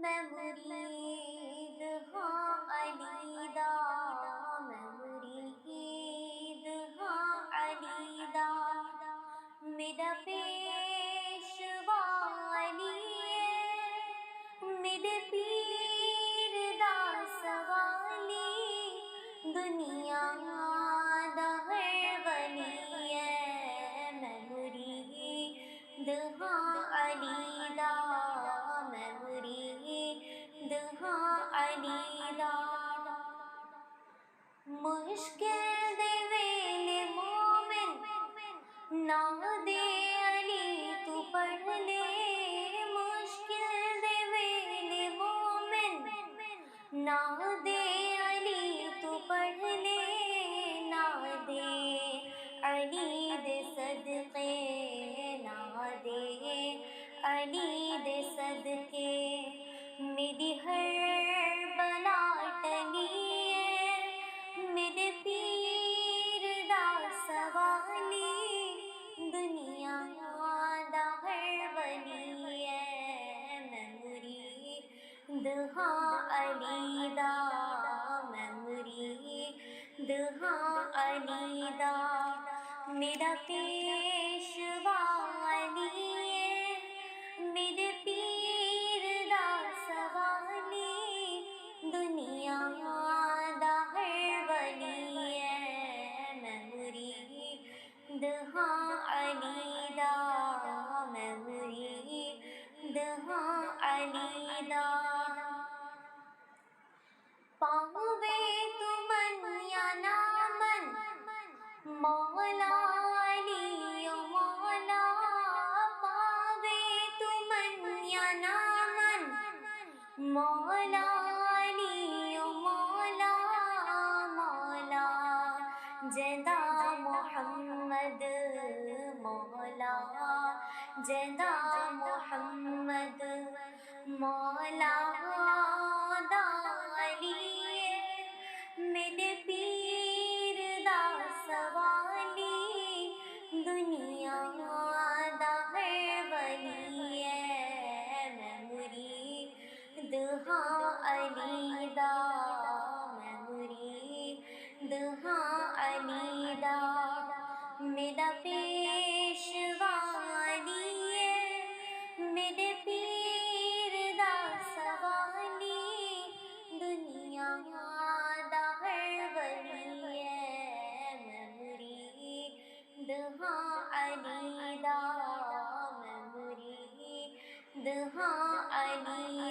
میں مرید ہاں علی دا، میں مرید ہاں علی دا، میرا پیشوا علی ہے، میرے پیر دا سوالی، دنیا دا ہر ولی ہے، میں مرید ہاں علی دا، میں مرید ہاں علی دا، مشکل دے ویلے مومن نام دے علی تو پڑھ لے، مشکل دے ویلے مومن نام دے علی تو پڑھ لے، نام دے علی دے صدقے، نام دے علی دے صدقے، میری ہر بلا ٹلی ہے، میرے پیر دا سوالی، دنیا دا ہر ولی ہے، میں مرید ہاں علی دا، میں مرید ہاں علی دا، میرا پیشوا علی ہے، میرے پیر دا سوالی، دنیا دا ہر ولی ہے، میں مرید ہاں علی دا، میں مرید ہاں علی دا، پاوے تو من یا نا من مولا علی و مولا، پاوے تو من یا نا من مولا علی و مولا، مولا جدا محمد، مولا جدا محمد، مولا دا علی ہے، میرے پیر دا سوالی، دنیا دا ہر ولی ہے، میں مرید ہاں علی دا، میں مرید ہاں علی دا، میرا پیشوا علی ہے، میرے پیر دا سوالی، دنیا دا ہر ولی ہے، میں مرید ہاں علی دا، میں مرید ہاں علی